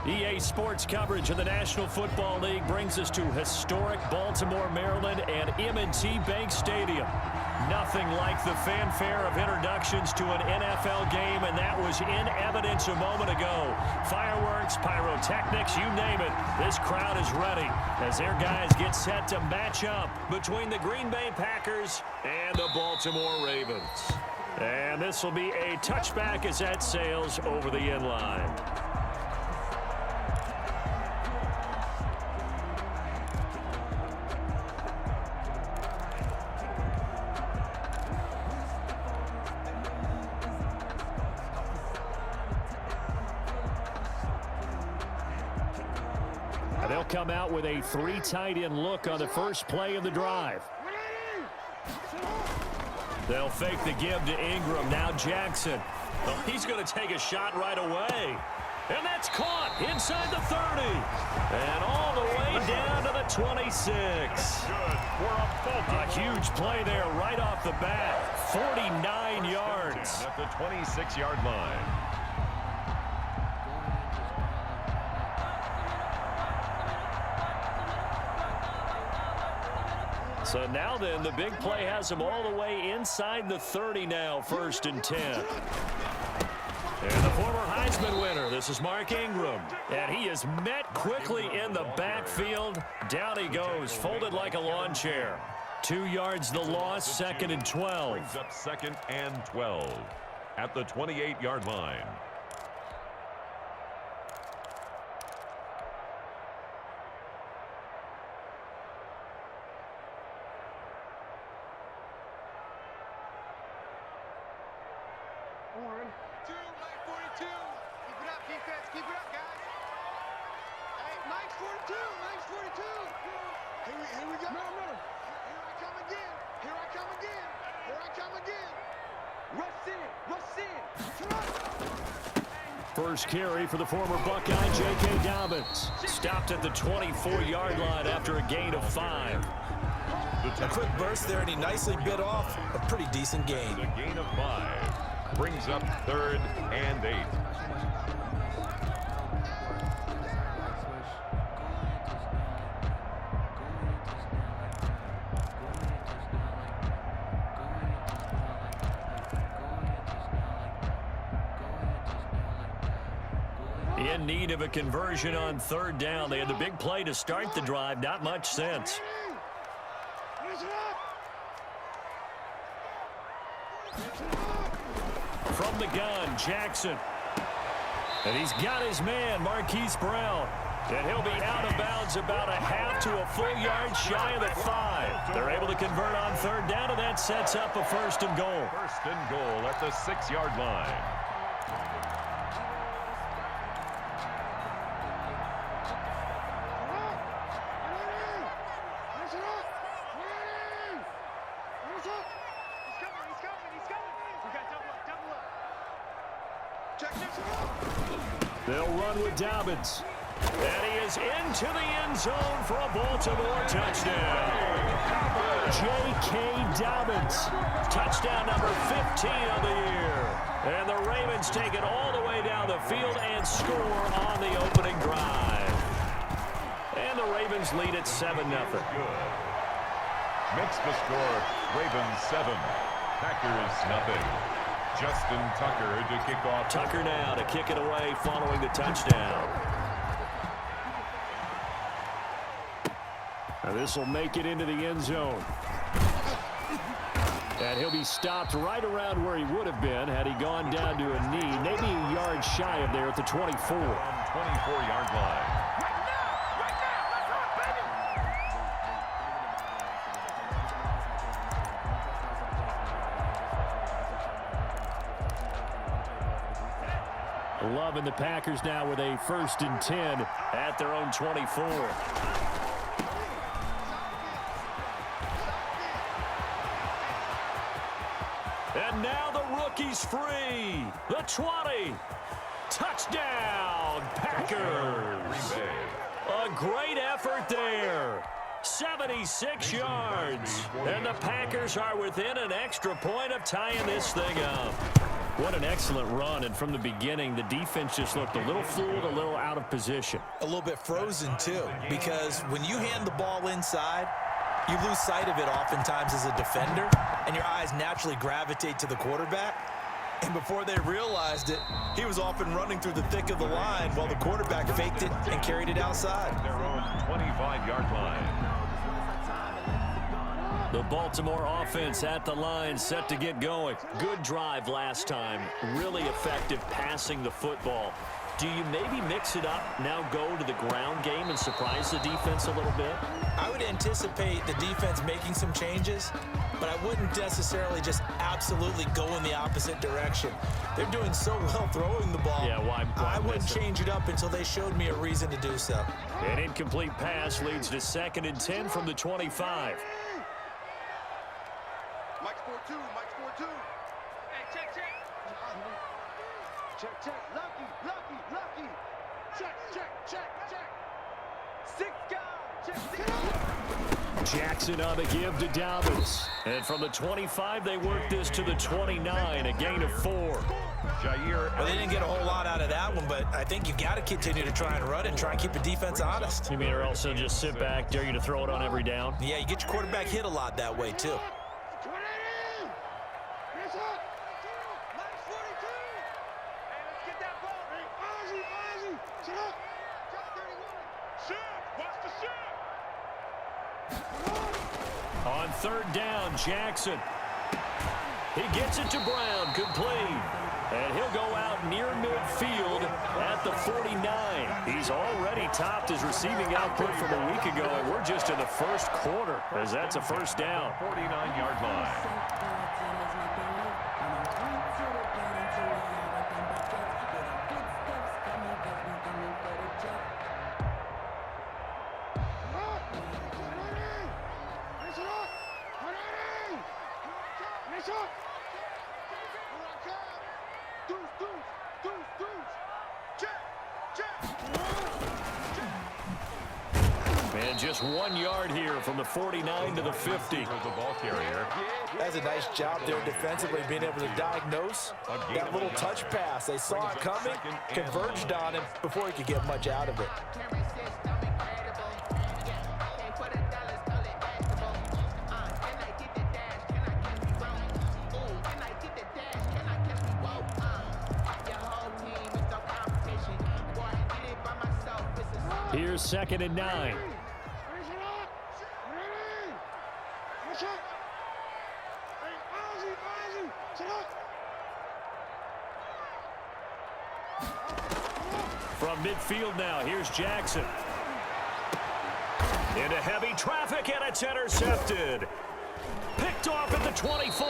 EA Sports coverage of the National Football League brings us to historic Baltimore, Maryland, and M&T Bank Stadium. Nothing like the fanfare of introductions to an NFL game, and that was in evidence a moment ago. Fireworks, pyrotechnics, you name it. This crowd is ready as their guys get set to match up between the Green Bay Packers and the Baltimore Ravens. And this will be a touchback as that sails over the end line. They'll come out with a three tight end look on the first play of the drive. They'll fake the give to Ingram. Now Jackson. Oh, he's going to take a shot right away. And that's caught inside the 30. And all the way down to the 26. A huge play there right off the bat. 49 yards. At the 26-yard line. So now then, the big play has them all the way inside the 30 now, 1st and 10. And the former Heisman winner, this is Mark Ingram. And he is met quickly in the backfield. Down he goes, folded like a lawn chair. 2 yards the loss, 2nd and 12. Brings up 2nd and 12 at the 28-yard line. First carry for the former Buckeye, J.K. Dobbins. Stopped at the 24-yard line after a gain of 5. A quick burst there, and he nicely bit off a pretty decent gain. A gain of 5 brings up 3rd and 8. In need of a conversion on 3rd down. They had the big play to start the drive. Not much sense. From the gun, Jackson. And he's got his man, Marquise Brown. And he'll be out of bounds about a half to a full yard shy of the 5. They're able to convert on 3rd down, and that sets up a 1st and goal. 1st and goal at the 6-yard line. They'll run with Dobbins. And he is into the end zone for a Baltimore touchdown. J.K. Dobbins. Touchdown number 15 of the year. And the Ravens take it all the way down the field and score on the opening drive. And the Ravens lead at 7-0. Makes the score Ravens 7, Packers nothing. Justin Tucker to kick off. Tucker now to kick it away following the touchdown. Now this will make it into the end zone. And he'll be stopped right around where he would have been had he gone down to a knee. Maybe a yard shy of there at the 24. 24-yard line. Love and the Packers now with a 1st and 10 at their own 24. And now the rookie's free. The 20. Touchdown, Packers. A great effort there. 76 yards. And the Packers are within an extra point of tying this thing up. What an excellent run, and from the beginning, the defense just looked a little fooled, a little out of position. A little bit frozen, too, because when you hand the ball inside, you lose sight of it oftentimes as a defender, and your eyes naturally gravitate to the quarterback. And before they realized it, he was off and running through the thick of the line while the quarterback faked it and carried it outside. Their own 25-yard line. The Baltimore offense at the line, set to get going. Good drive last time. Really effective passing the football. Do you maybe mix it up, now go to the ground game and surprise the defense a little bit? I would anticipate the defense making some changes, but I wouldn't necessarily just absolutely go in the opposite direction. They're doing so well throwing the ball. Yeah, why I wouldn't change it up until they showed me a reason to do so. An incomplete pass leads to 2nd and 10 from the 25. Mike 4-2, Mike 4-2. Hey, check. Check. Lucky. Check. 6 guys. Check. Jackson on the give to Dobbins. And from the 25, they work this to the 29, a gain of 4. Well, they didn't get a whole lot out of that one, but I think you've got to continue to try and run it and try and keep the defense honest. You mean, or else they'll just sit back, dare you to throw it on every down? Yeah, you get your quarterback hit a lot that way, too. On 3rd down, Jackson. He gets it to Brown, complete. And he'll go out near midfield at the 49. He's already topped his receiving output from a week ago, and we're just in the first quarter, as that's a first down. 49-yard line. And just 1 yard here from the 49 to the 50. The ball carrier. That's a nice job there defensively, being able to diagnose that little touch pass. They saw it coming, converged on him before he could get much out of it. Here's 2nd and 9. From midfield now, here's Jackson. Into heavy traffic, and it's intercepted. Picked off at the 24.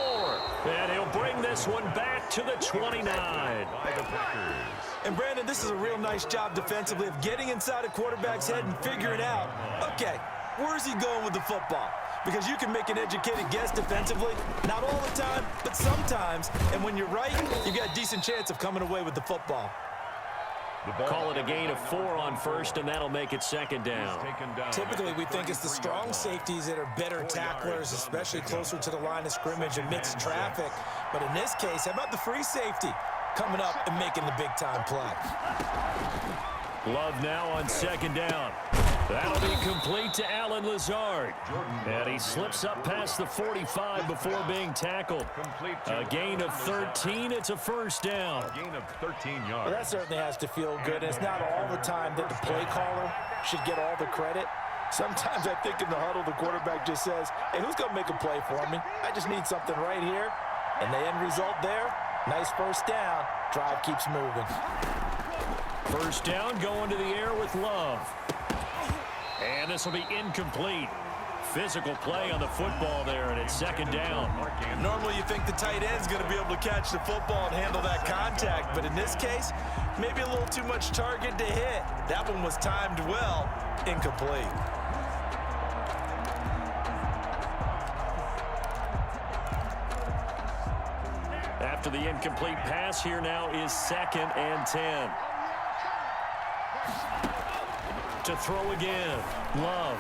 And he'll bring this one back to the 29. By the Packers. And, Brandon, this is a real nice job defensively of getting inside a quarterback's head and figuring out, okay, where's he going with the football? Because you can make an educated guess defensively, not all the time, but sometimes. And when you're right, you've got a decent chance of coming away with the football. Call it a gain of 4 on 1st, and that'll make it 2nd down. Typically, we think it's the strong safeties that are better tacklers, especially closer to the line of scrimmage amidst traffic. But in this case, how about the free safety coming up and making the big-time play? Love now on 2nd down. That'll be complete to Allen Lazard. And he slips up past the 45 before being tackled. A gain of 13. It's a first down. A gain of 13 yards. Well, that certainly has to feel good. And it's not all the time that the play caller should get all the credit. Sometimes I think in the huddle, the quarterback just says, hey, who's going to make a play for me? I just need something right here. And the end result there, nice first down. Drive keeps moving. First down going to the air with Love. And this will be incomplete. Physical play on the football there, and it's 2nd down. Normally you think the tight end's going to be able to catch the football and handle that contact, but in this case, maybe a little too much target to hit. That one was timed well, incomplete. After the incomplete pass, here now is 2nd and 10. To throw again, Love.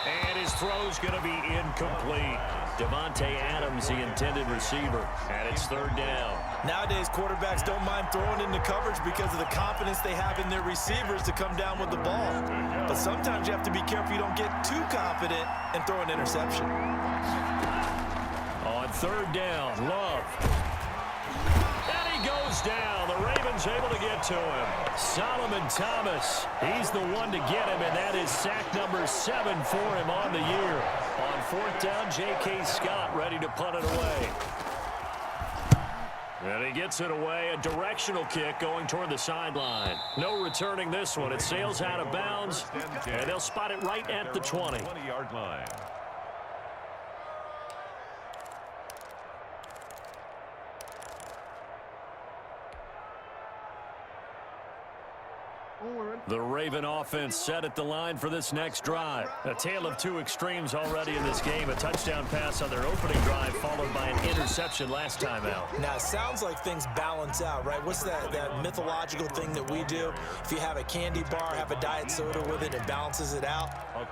And his throw's going to be incomplete. Davante Adams, the intended receiver, and it's third down. Nowadays, quarterbacks don't mind throwing into coverage because of the confidence they have in their receivers to come down with the ball. But sometimes you have to be careful you don't get too confident and throw an interception. On third down, Love. And he goes down. The Ravens able to get to him. Solomon Thomas, he's the one to get him, and that is sack number 7 for him on the year. On fourth down, J.K. Scott ready to punt it away. And he gets it away, a directional kick going toward the sideline. No returning this one. It sails out of bounds, and they'll spot it right at the 20. 20-yard line. The Raven offense set at the line for this next drive. A tale of two extremes already in this game. A touchdown pass on their opening drive, followed by an interception last time out. Now, it sounds like things balance out, right? What's that mythological thing that we do? If you have a candy bar, have a diet soda with it, it balances it out.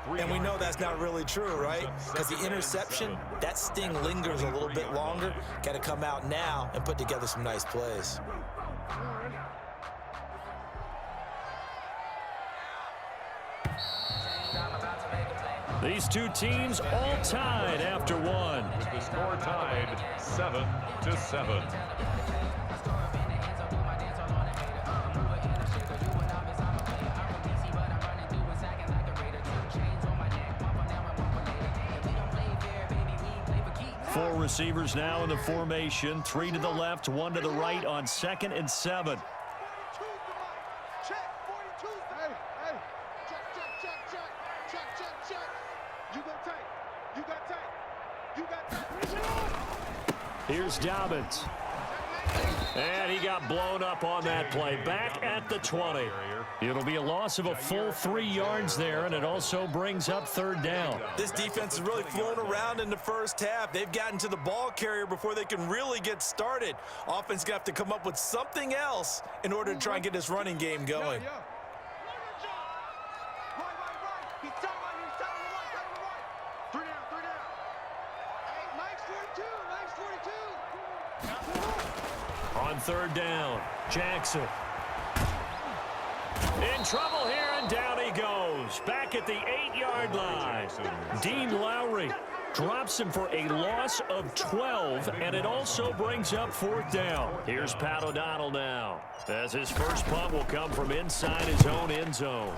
And we know that's not really true, right? Because the interception, that sting lingers a little bit longer. Got to come out now and put together some nice plays. These two teams all tied after one. With the score tied 7-7. Four receivers now in the formation. 3 to the left, 1 to the right on 2nd and 7. Here's Dobbins. And he got blown up on that play. Back at the 20. It'll be a loss of a full 3 yards there, and it also brings up third down. This defense is really flown around in the first half. They've gotten to the ball carrier before they can really get started. Offense going to have to come up with something else in order to try and get this running game going. On third down, Jackson. In trouble here, and down he goes. Back at the 8-yard line. Dean Lowry drops him for a loss of 12, and it also brings up fourth down. Here's Pat O'Donnell now, as his first punt will come from inside his own end zone.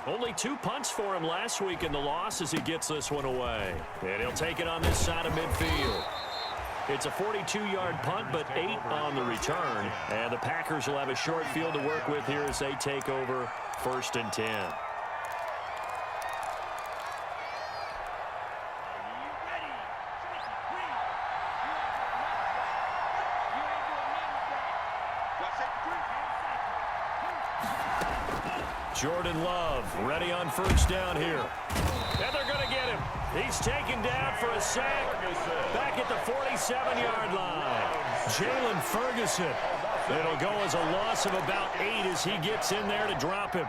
Only 2 punts for him last week in the loss as he gets this one away. And he'll take it on this side of midfield. It's a 42-yard punt, but 8 on the return. And the Packers will have a short field to work with here as they take over 1st and 10. Jordan Love ready on first down here. And they're going to get him. He's taken down for a sack back at the 47-yard line. Jalen Ferguson. It'll go as a loss of about 8 as he gets in there to drop him.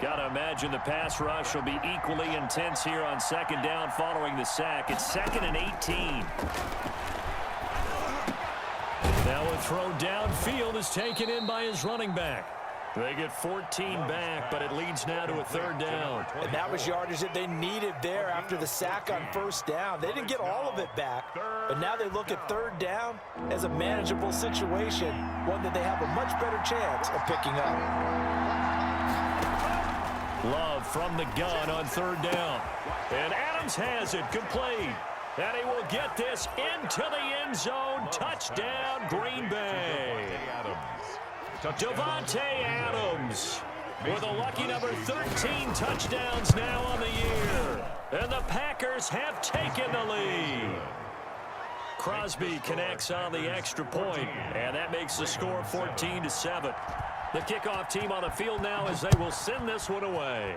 Got to imagine the pass rush will be equally intense here on 2nd down following the sack. It's 2nd and 18. Now a throw downfield is taken in by his running back. They get 14 back, but it leads now to a 3rd down. And that was yardage that they needed there after the sack on 1st down. They didn't get all of it back, but now they look at 3rd down as a manageable situation, one that they have a much better chance of picking up. Love from the gun on 3rd down. And Adams has it complete. And he will get this into the end zone. Touchdown, Green Bay. Davante Adams with a lucky number 13 touchdowns now on the year. And the Packers have taken the lead. Crosby connects on the extra point, and that makes the score 14-7. The kickoff team on the field now as they will send this one away.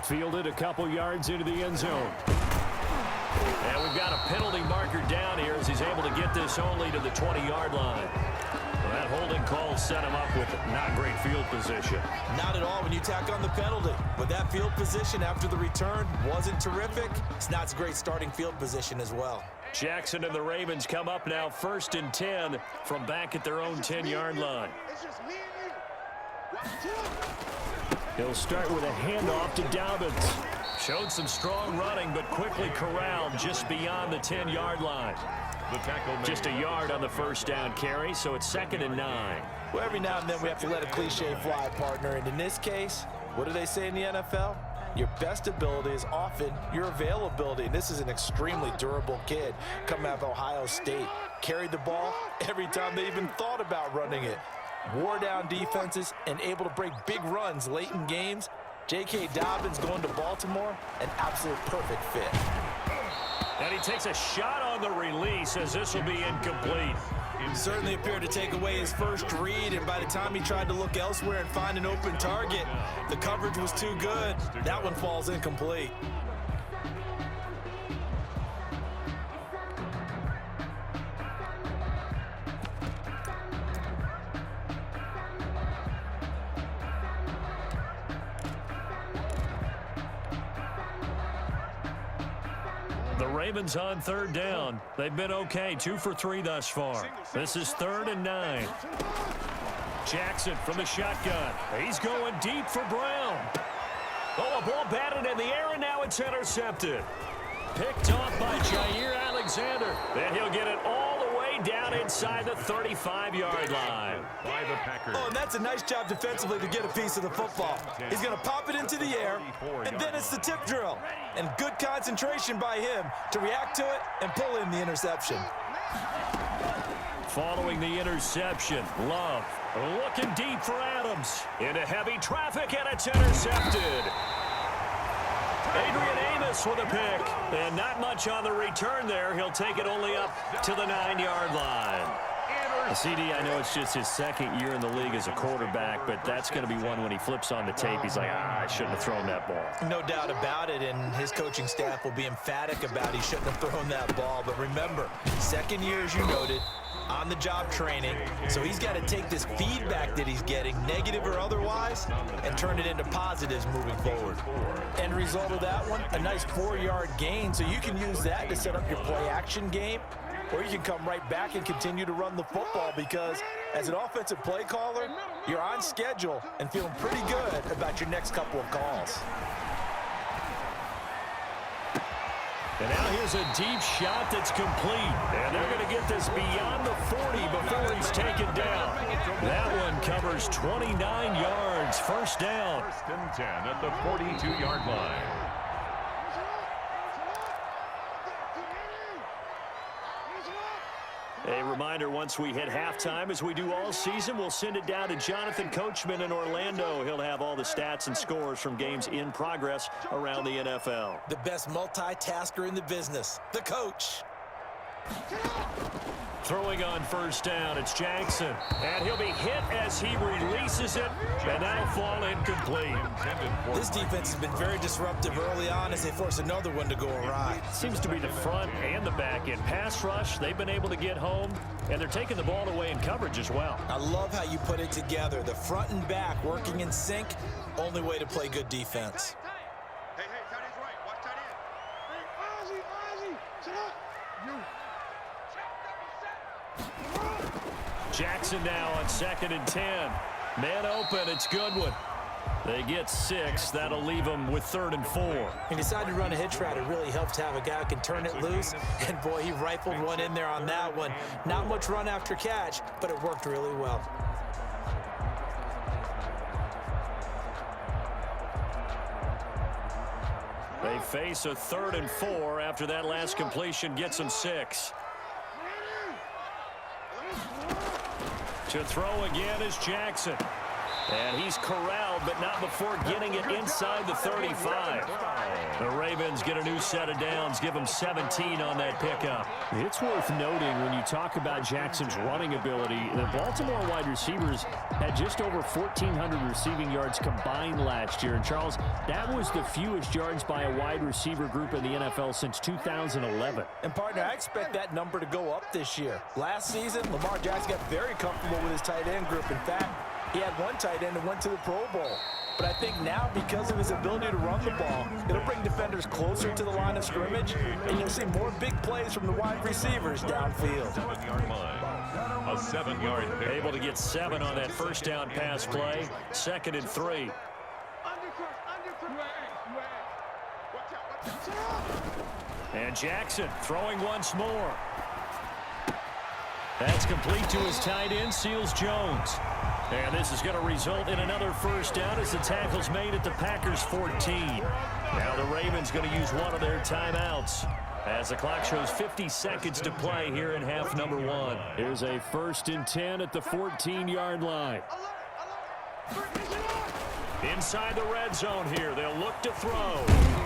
Fielded a couple yards into the end zone. And we've got a penalty marker down here as he's able to get this only to the 20-yard line. Well, that That holding call set him up with not great field position. Not at all when you tack on the penalty. But that field position after the return wasn't terrific. It's not a great starting field position as well. Jackson and the Ravens come up now 1st and 10 from back at their own 10-yard line. He'll start with a handoff to Dobbins. Showed some strong running, but quickly corralled just beyond the 10-yard line. The tackle Just a yard on the first down carry, so it's 2nd and 9. Well, every now and then we have to let a cliche fly, partner. And in this case, what do they say in the NFL? Your best ability is often your availability. And this is an extremely durable kid coming out of Ohio State. Carried the ball every time they even thought about running it. Wore down defenses and able to break big runs late in games. J.K. Dobbins going to Baltimore, an absolute perfect fit. And he takes a shot on the release as this will be incomplete. Certainly appeared to take away his first read, and by the time he tried to look elsewhere and find an open target, the coverage was too good. That one falls incomplete. The Ravens on 3rd down. They've been okay, 2 for 3 thus far. This is 3rd and 9. Jackson from the shotgun. He's going deep for Brown. Oh, a ball batted in the air, and now it's intercepted. Picked off by Jair Alexander. And he'll get it all the way down inside the 35-yard line. by the Packers. Oh, and that's a nice job defensively to get a piece of the football. He's going to pop it into the air, and then it's the tip drill. And good concentration by him to react to it and pull in the interception. Following the interception, Love looking deep for Adams. Into heavy traffic, and it's intercepted. Adrian Amos with a pick. And not much on the return there. He'll take it only up to the 9-yard line. CD, I know it's just his second year in the league as a quarterback, but that's going to be one when he flips on the tape. He's like, I shouldn't have thrown that ball. No doubt about it, and his coaching staff will be emphatic about he shouldn't have thrown that ball. But remember, second year, as you noted, on-the-job training, so he's got to take this feedback that he's getting, negative or otherwise, and turn it into positives moving forward. End result of that one, a nice 4-yard gain, so you can use that to set up your play-action game, or you can come right back and continue to run the football because as an offensive play caller, you're on schedule and feeling pretty good about your next couple of calls. And now here's a deep shot that's complete. And they're going to get this beyond the 40 before he's taken down. That one covers 29 yards. First down. 1st and 10 at the 42-yard line. A reminder, once we hit halftime, as we do all season, we'll send it down to Jonathan Coachman in Orlando. He'll have all the stats and scores from games in progress around the NFL. The best multitasker in the business, the coach. Throwing on first down, it's Jackson. And he'll be hit as he releases it, and that'll fall incomplete. This defense has been very disruptive early on as they force another one to go awry. Seems to be the front and the back end. Pass rush, they've been able to get home, and they're taking the ball away in coverage as well. I love how you put it together. The front and back working in sync, only way to play good defense. Hey, tight end's right. Watch tight end. Hey, Ozzie, sit up. You. Jackson now on 2nd and 10. Man open, it's Goodwin. They get 6. That'll leave them with 3rd and 4. He decided to run a hitch route. It really helps to have a guy who can turn it loose. And, boy, he rifled one in there on that one. Not much run after catch, but it worked really well. They face a 3rd and 4 after that last completion gets them 6. To throw again is Jackson. And he's corralled, but not before getting it inside the 35. The Ravens get a new set of downs, give them 17 on that pickup. It's worth noting when you talk about Jackson's running ability, the Baltimore wide receivers had just over 1,400 receiving yards combined last year. And, Charles, that was the fewest yards by a wide receiver group in the NFL since 2011. And, partner, I expect that number to go up this year. Last season, Lamar Jackson got very comfortable with his tight end group. In fact, he had one tight end that went to the Pro Bowl. But I think now, because of his ability to run the ball, it'll bring defenders closer to the line of scrimmage, and you'll see more big plays from the wide receivers downfield. 7-yard line. A 7-yard pick. Able to get 7 on that first down pass play. 2nd and 3. And Jackson throwing once more. That's complete to his tight end, Seals Jones. And this is going to result in another first down as the tackle's made at the Packers' 14. Now the Ravens going to use one of their timeouts as the clock shows 50 seconds to play here in half number 1. Here's a 1st and 10 at the 14-yard line. Inside the red zone here, they'll look to throw.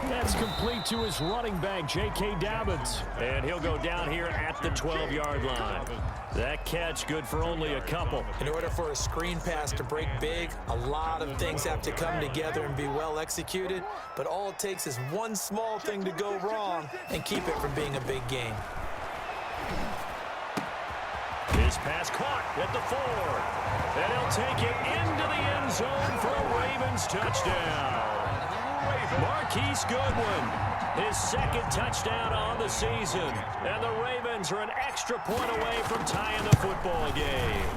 That's complete to his running back, J.K. Dobbins. And he'll go down here at the 12-yard line. That catch good for only a couple. In order for a screen pass to break big, a lot of things have to come together and be well executed. But all it takes is one small thing to go wrong and keep it from being a big game. His pass caught at the 4. And he'll take it into the end zone for a Ravens touchdown. Marquise Goodwin, his 2nd touchdown on the season. And the Ravens are an extra point away from tying the football game.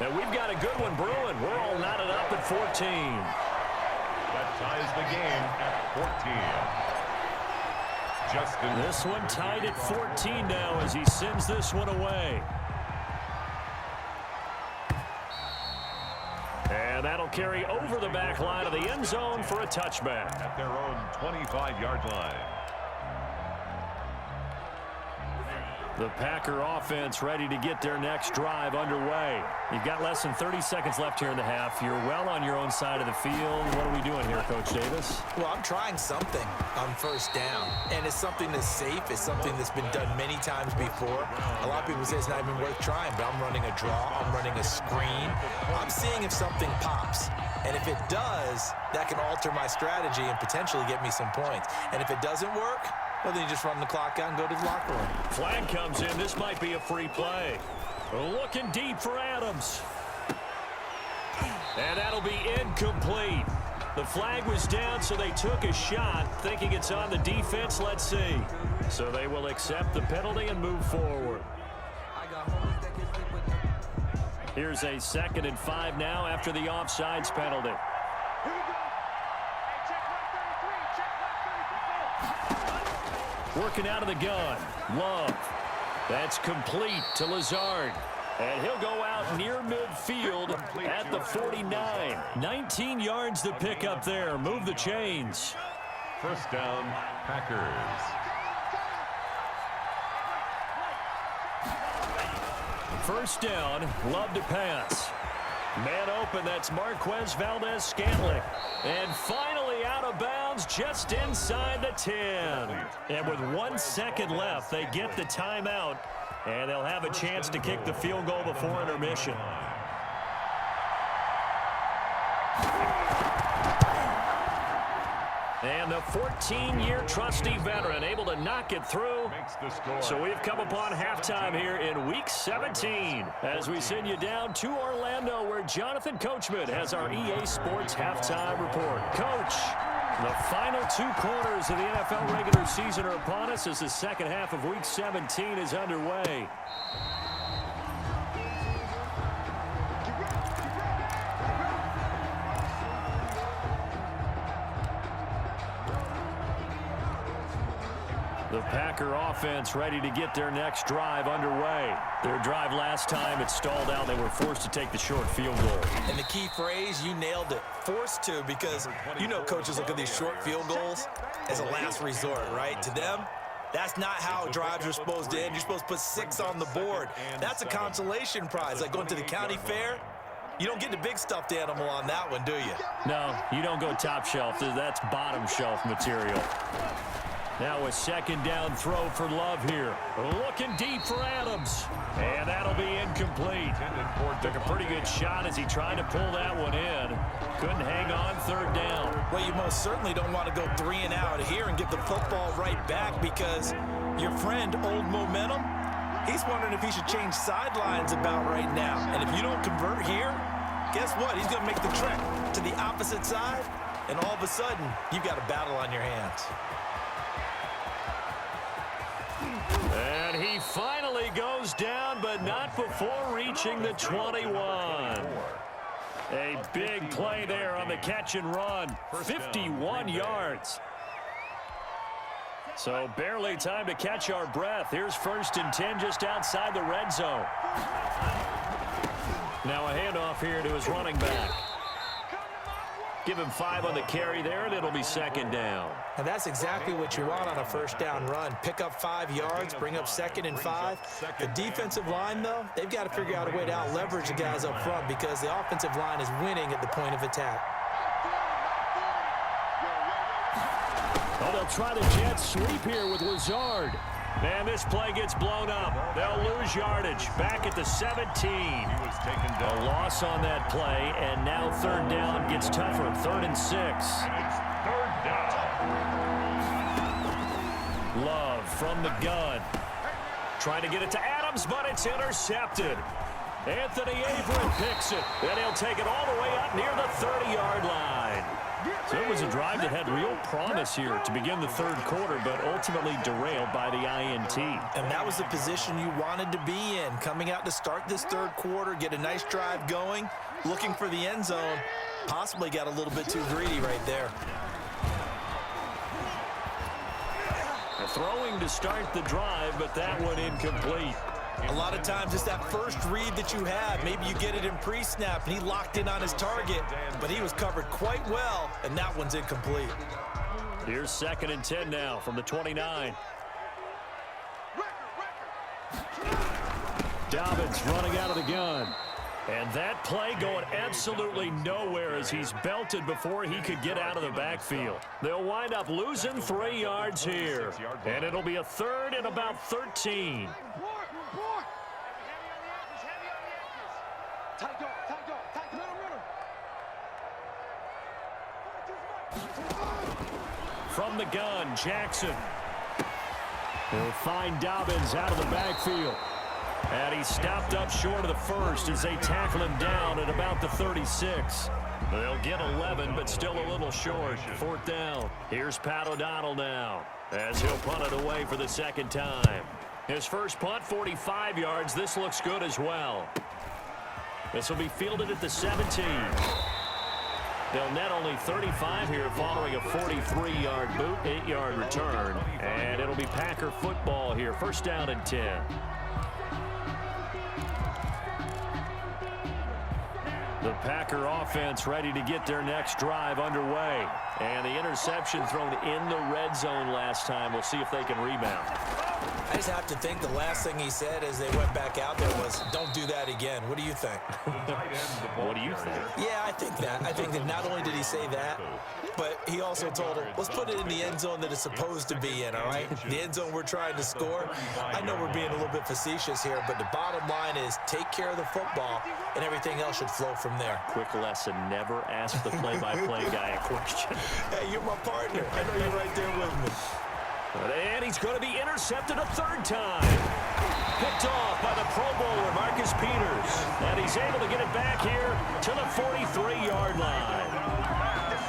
And we've got a good one brewing. We're all knotted up at 14. That ties the game at 14. Justin. This one tied at 14 now as he sends this one away. And that'll carry over the back line of the end zone for a touchback. At their own 25-yard line. The Packer offense ready to get their next drive underway. You've got less than 30 seconds left here in the half. You're well on your own side of the field. What are we doing here, Coach Davis? Well, I'm trying something on first down, and it's something that's safe. It's something that's been done many times before. A lot of people say it's not even worth trying, but I'm running a draw. I'm running a screen. I'm seeing if something pops. And if it does, that can alter my strategy and potentially get me some points. And if it doesn't work, well, then you just run the clock out and go to the locker room. Flag comes in. This might be a free play. Looking deep for Adams. And that'll be incomplete. The flag was down, so they took a shot, thinking it's on the defense. Let's see. So they will accept the penalty and move forward. Here's a 2nd and 5 now after the offsides penalty. Working out of the gun. Love. That's complete to Lazard. And he'll go out near midfield at the 49. 19 yards to pick up there. Move the chains. First down, Packers. First down, Love to pass. Man open, that's Marquez Valdez-Scantling. And finally out of bounds just inside the 10. And with 1 second left, they get the timeout. And they'll have a chance to kick the field goal before intermission. And the 14-year trusty veteran able to knock it through. So we've come upon halftime here in Week 17 as we send you down to Orlando where Jonathan Coachman has our EA Sports Halftime Report. Coach, the final 2 quarters of the NFL regular season are upon us as the second half of Week 17 is underway. The Packer offense ready to get their next drive underway. Their drive last time, it stalled out. They were forced to take the short field goal. And the key phrase, you nailed it. Forced to, because you know coaches look at these short field goals as a last resort, right? To them, that's not how drives are supposed to end. You're supposed to put 6 on the board. That's a consolation prize, like going to the county fair. You don't get the big stuffed animal on that one, do you? No, you don't go top shelf. That's bottom shelf material. Now a second down throw for Love here. Looking deep for Adams. And that'll be incomplete. Took a pretty good shot as he tried to pull that one in. Couldn't hang on third down. Well, you most certainly don't want to go 3 and out here and get the football right back because your friend, Old Momentum, he's wondering if he should change sidelines about right now. And if you don't convert here, guess what? He's going to make the trek to the opposite side, and all of a sudden, you've got a battle on your hands. And he finally goes down, but not before reaching the 21. A big play there on the catch and run. 51 yards. So barely time to catch our breath. Here's 1st and 10 just outside the red zone. Now a handoff here to his running back. Give him 5 on the carry there, and it'll be 2nd down. And that's exactly what you want on a 1st down run. Pick up 5 yards, bring up 2nd and 5. The defensive line, though, they've got to figure out a way to out-leverage the guys up front because the offensive line is winning at the point of attack. Oh, they'll try the jet sweep here with Lazard. And this play gets blown up. They'll lose yardage. Back at the 17. He was taken down. A loss on that play, and now 3rd down gets tougher. 3rd and 6. And it's 3rd down. Love from the gun. Trying to get it to Adams, but it's intercepted. Anthony Averett picks it. Then he'll take it all the way up near the 30-yard line. So it was a drive that had real promise here to begin the 3rd quarter, but ultimately derailed by the INT. And that was the position you wanted to be in, coming out to start this 3rd quarter, get a nice drive going, looking for the end zone. Possibly got a little bit too greedy right there. Throwing to start the drive, but that one incomplete. A lot of times it's that first read that you have. Maybe you get it in pre-snap, and he locked in on his target, but he was covered quite well, and that one's incomplete. Here's 2nd and 10 now from the 29. Dobbins running out of the gun. And that play going absolutely nowhere as he's belted before he could get out of the backfield. They'll wind up losing 3 yards here. And it'll be a 3rd and about 13. From the gun, Jackson. He'll find Dobbins out of the backfield. And he stopped up short of the 1st as they tackle him down at about the 36. They'll get 11, but still a little short. 4th down. Here's Pat O'Donnell now as he'll punt it away for the 2nd time. His first punt, 45 yards. This looks good as well. This will be fielded at the 17. They'll net only 35 here following a 43-yard boot, 8-yard return. And it'll be Packer football here. 1st down and 10. The Packer offense ready to get their next drive underway. And the interception thrown in the red zone last time. We'll see if they can rebound. I just have to think the last thing he said as they went back out there was, don't do that again. What do you think? What do you think? Yeah, I think that. I think that not only did he say that, but he also told him, let's put it in the end zone that it's supposed to be in, all right? The end zone we're trying to score. I know we're being a little bit facetious here, but the bottom line is take care of the football, and everything else should flow from there. Quick lesson, never ask the play-by-play guy a question. Hey, you're my partner. I know you're right there with me. And he's going to be intercepted a 3rd time. Picked off by the Pro Bowler, Marcus Peters. And he's able to get it back here to the 43-yard line.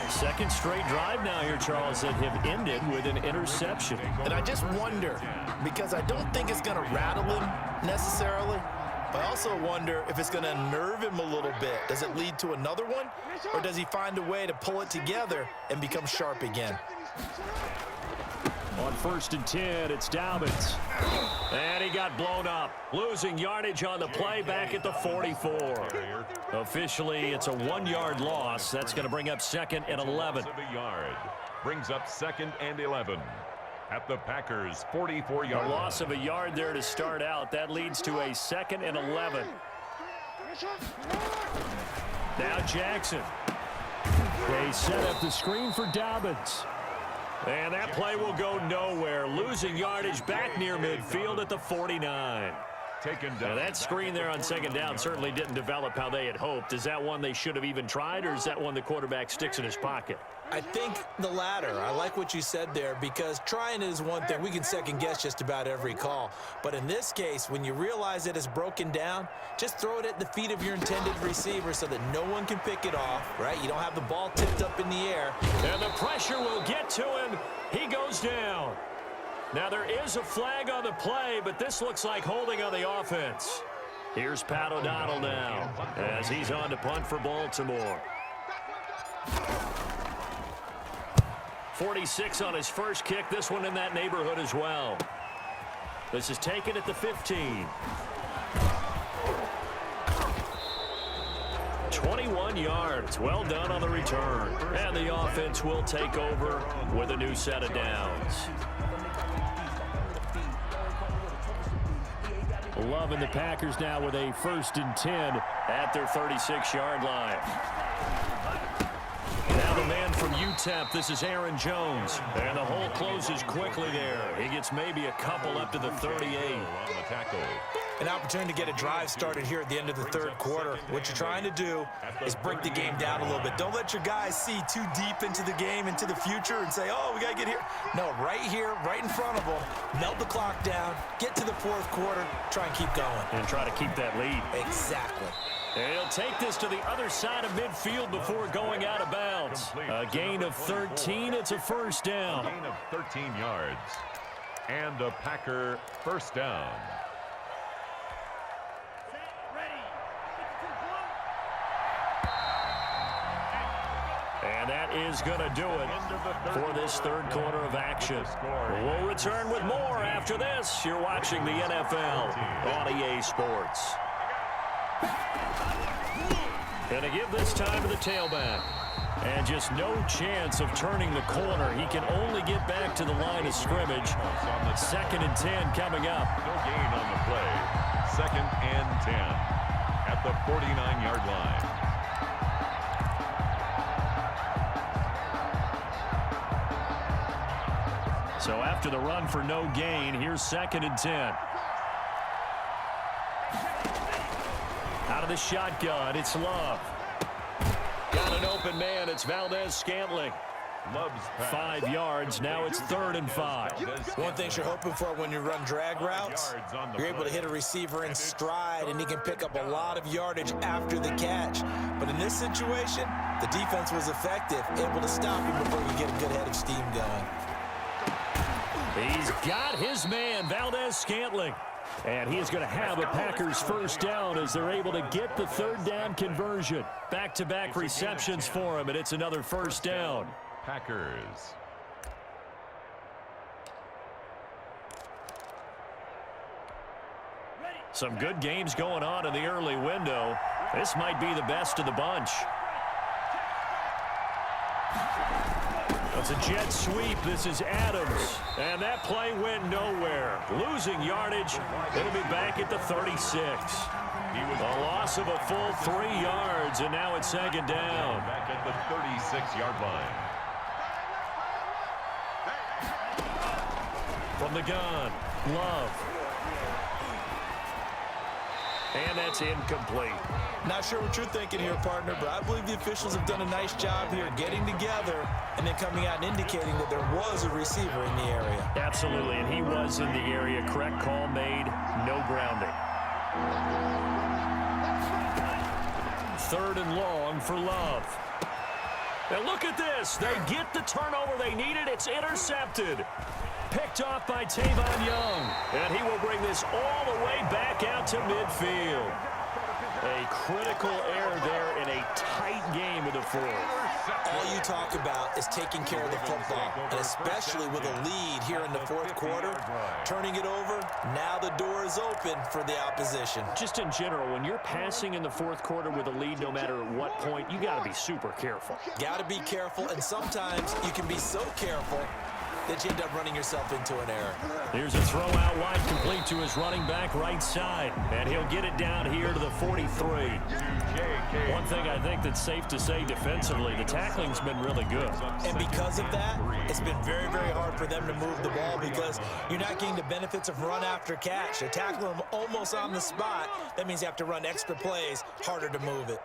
2nd straight drive now here, Charles, that have ended with an interception. And I just wonder, because I don't think it's going to rattle him necessarily, but I also wonder if it's going to unnerve him a little bit. Does it lead to another one, or does he find a way to pull it together and become sharp again? On 1st and 10, it's Dobbins. And he got blown up. Losing yardage on the play back at the 44. Officially, it's a 1-yard loss. That's going to bring up 2nd and 11. Brings up 2nd and 11. At the Packers' 44-yard A loss of a yard there to start out. That leads to a 2nd and 11. Now Jackson. They set up the screen for Dobbins. And that play will go nowhere. Losing yardage back near midfield at the 49. Now that screen there on second down certainly didn't develop how they had hoped. Is that one they should have even tried, or is that one the quarterback sticks in his pocket? I think the latter. I like what you said there, because trying is one thing. We can second guess just about every call. But in this case, when you realize it is broken down, just throw it at the feet of your intended receiver so that no one can pick it off, right? You don't have the ball tipped up in the air. And the pressure will get to him. He goes down. Now there is a flag on the play, but this looks like holding on the offense. Here's Pat O'Donnell now as he's on to punt for Baltimore. 46 on his first kick. This one in that neighborhood as well. This is taken at the 15. 21 yards. Well done on the return. And the offense will take over with a new set of downs. Love and the Packers now with a 1st and 10 at their 36-yard line. Now the man from UTEP, this is Aaron Jones. And the hole closes quickly there. He gets maybe a couple up to the 38. An opportunity to get a drive started here at the end of the third quarter. What you're trying to do is break the game down a little bit. Don't let your guys see too deep into the game, into the future, and say, oh, we got to get here. No, right here, right in front of them, melt the clock down, get to the fourth quarter, try and keep going. And try to keep that lead. Exactly. And he'll take this to the other side of midfield before going out of bounds. A gain of 13. It's a first down. Gain of 13 yards. And a Packer first down. And that is going to do it for this third quarter of action. We'll return with more after this. You're watching the NFL on EA Sports. Going to give this time to the tailback. And just no chance of turning the corner. He can only get back to the line of scrimmage. 2nd and 10 coming up. No gain on the play. 2nd and 10 at the 49-yard line. So after the run for no gain, here's 2nd and 10. Out of the shotgun, it's Love. Got an open man, it's Valdez-Scantling. 5 yards, now it's 3rd and 5. One thing you're hoping for when you run drag routes, you're able to hit a receiver in stride, and he can pick up a lot of yardage after the catch. But in this situation, the defense was effective, able to stop him before we get a good head of steam going. He's got his man, Valdez-Scantling. And he is going to have a Packers first down as they're able to get the 3rd down conversion. Back-to-back receptions for him, and it's another first down. Packers. Some good games going on in the early window. This might be the best of the bunch. It's a jet sweep. This is Adams. And that play went nowhere. Losing yardage. It'll be back at the 36. A loss of a full 3 yards, and now it's 2nd down. Back at the 36-yard line. From the gun, Love. And that's incomplete. Not sure what you're thinking here, partner, but I believe the officials have done a nice job here getting together and then coming out and indicating that there was a receiver in the area. Absolutely, and he was in the area. Correct call made, no grounding. 3rd and long for Love. Now look at this. They get the turnover they needed. It's intercepted. Picked off by Tavon Young. And he will bring this all the way back out to midfield. A critical error there in a tight game of the fourth. All you talk about is taking care of the football, and especially with a lead here in the fourth quarter, turning it over, now the door is open for the opposition. Just in general, when you're passing in the fourth quarter with a lead, no matter at what point, you got to be super careful. Got to be careful, and sometimes you can be so careful that you end up running yourself into an error. Here's a throw out wide, complete to his running back right side. And he'll get it down here to the 43. One thing I think that's safe to say defensively, the tackling's been really good. And because of that, it's been very, very hard for them to move the ball because you're not getting the benefits of run after catch. They tackle them almost on the spot. That means you have to run extra plays, harder to move it.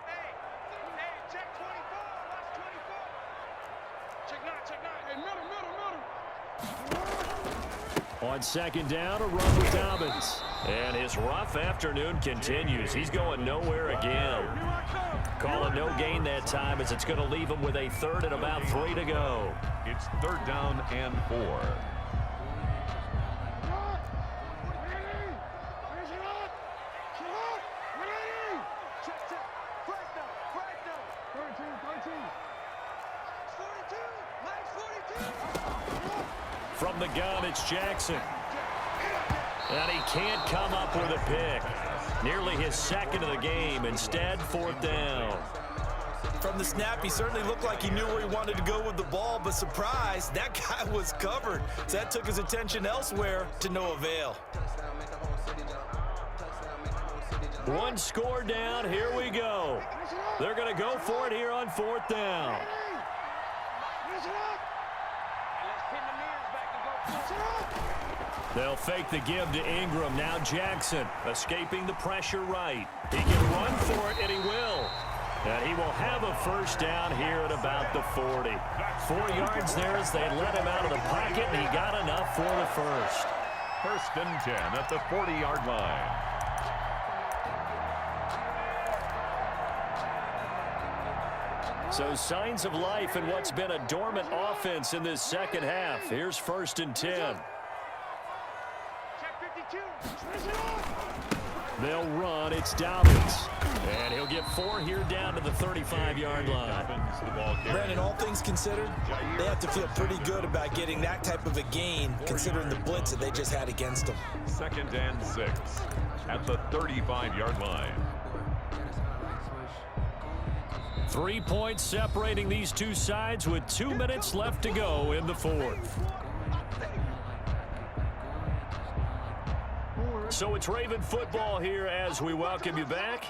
On second down, a run with Dobbins. And his rough afternoon continues. He's going nowhere again. Call it no gain that time as it's going to leave him with a third and about 3 to go. It's third down and 4. From the gun, it's Jackson. And he can't come up with a pick. Nearly his second of the game. Instead, fourth down. From the snap, he certainly looked like he knew where he wanted to go with the ball, but surprise, that guy was covered. So that took his attention elsewhere to no avail. One score down. Here we go. They're going to go for it here on fourth down. They'll fake the give to Ingram. Now Jackson escaping the pressure right. He can run for it, and he will. And he will have a first down here at about the 40. 4 yards there as they let him out of the pocket, and he got enough for the first. First and 10 at the 40-yard line. So signs of life in what's been a dormant offense in this second half. Here's first and 10. They'll run. It's Dobbins. And he'll get 4 here down to the 35-yard line. Brandon, all things considered, they have to feel pretty good about getting that type of a gain considering the blitz that they just had against them. Second and 6 at the 35-yard line. 3 points separating these two sides with 2 minutes left to go in the fourth. So it's Raven football here as we welcome you back.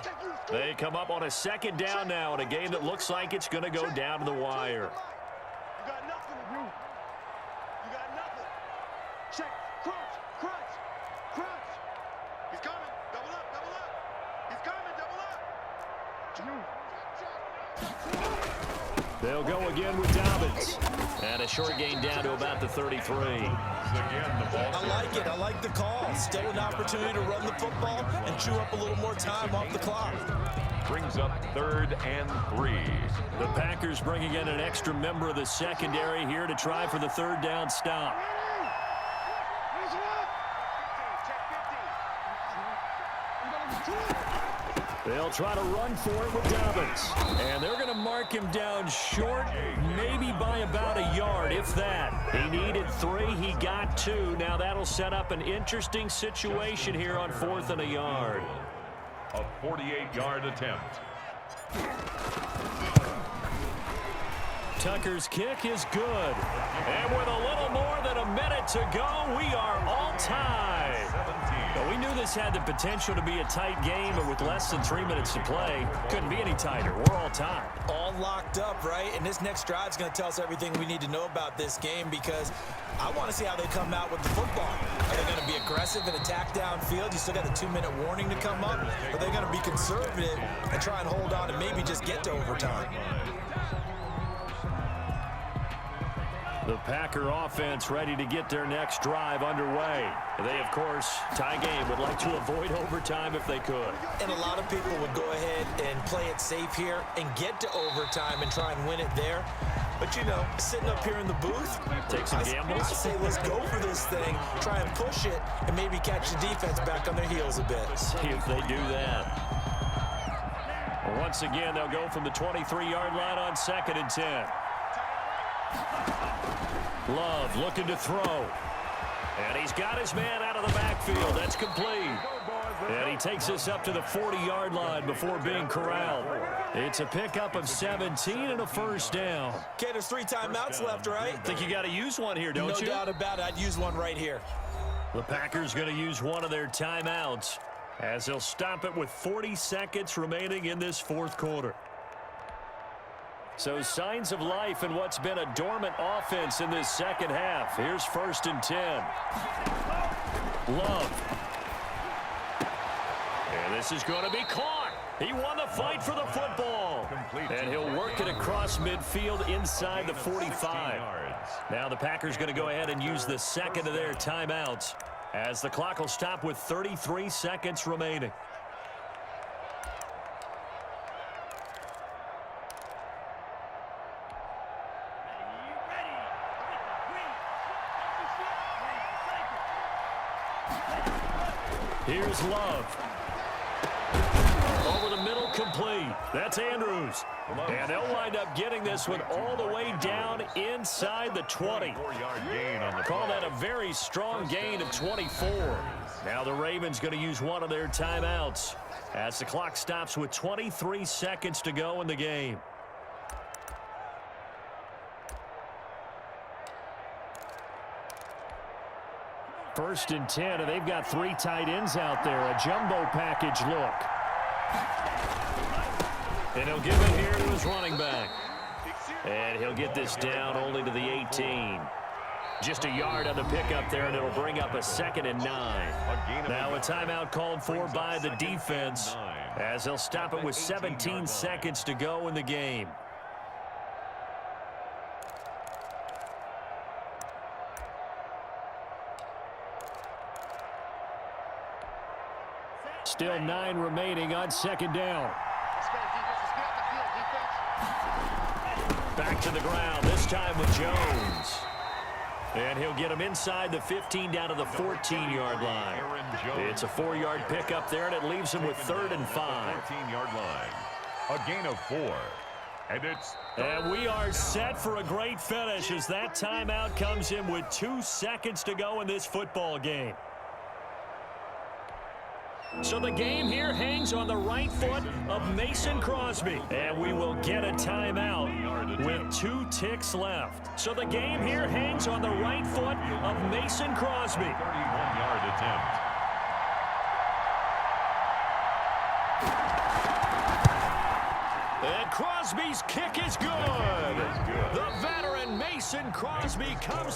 They come up on a second down now in a game that looks like it's going to go down to the wire. You got nothing to do. You got nothing. Check. Crunch. Crunch. Crunch. He's coming. Double up. Double up. He's coming. Double up. They'll go again with Dobbins. And a short gain down to about the 33. I like it. I like the call. Still an opportunity to run the football and chew up a little more time off the clock. Brings up third and 3. The Packers bringing in an extra member of the secondary here to try for the third down stop. They'll try to run for it with Dobbins. And they're going to mark him down short, maybe by about a yard, if that. He needed 3. He got 2. Now that'll set up an interesting situation here on 4th and a yard. A 48-yard attempt. Tucker's kick is good. And with a little more than a minute to go, we are all tied. But we knew this had the potential to be a tight game, but with less than 3 minutes to play, couldn't be any tighter. We're all tied. All locked up, right? And this next drive is going to tell us everything we need to know about this game because I want to see how they come out with the football. Are they going to be aggressive and attack downfield? You still got a 2-minute warning to come up? Or are they going to be conservative and try and hold on and maybe just get to overtime? The Packer offense ready to get their next drive underway. They, of course, tie game, would like to avoid overtime if they could. And a lot of people would go ahead and play it safe here and get to overtime and try and win it there. But, you know, sitting up here in the booth, take some gambles. I say let's go for this thing, try and push it, and maybe catch the defense back on their heels a bit. See if they do that. Once again, they'll go from the 23-yard line on 2nd and 10. Love looking to throw. And he's got his man out of the backfield. That's complete. And he takes us up to the 40-yard line before being corralled. It's a pickup of 17 and a first down. Okay, there's 3 timeouts left, right? Think you got to use one here, don't you? No doubt about it. I'd use one right here. The Packers going to use one of their timeouts as they'll stop it with 40 seconds remaining in this fourth quarter. So signs of life in what's been a dormant offense in this second half. Here's 1st and 10. Love. And this is going to be caught. He won the fight for the football. And he'll work it across midfield inside the 45. Now the Packers going to go ahead and use the second of their timeouts as the clock will stop with 33 seconds remaining. Here's Love. Over the middle, complete. That's Andrews. And they'll wind up getting this one all the way down inside the 20. Call that a very strong gain of 24. Now the Ravens going to use one of their timeouts as the clock stops with 23 seconds to go in the game. First and 10, and they've got 3 tight ends out there. A jumbo package look. And he'll give it here to his running back. And he'll get this down only to the 18. Just a yard on the pickup there, and it'll bring up a 2nd and 9. Now a timeout called for by the defense as they'll stop it with 17 seconds to go in the game. Still 9 remaining on 2nd down. Back to the ground, this time with Jones. And he'll get him inside the 15 down to the 14-yard line. It's a 4-yard pickup there, and it leaves him with 3rd and 5. 14-yard line. A gain of 4. And we are set for a great finish as that timeout comes in with 2 seconds to go in this football game. So the game here hangs on the right foot of Mason Crosby. And we will get a timeout with 2 ticks left. So the game here hangs on the right foot of Mason Crosby. 31-yard attempt. And Crosby's kick is good. The veteran Mason Crosby comes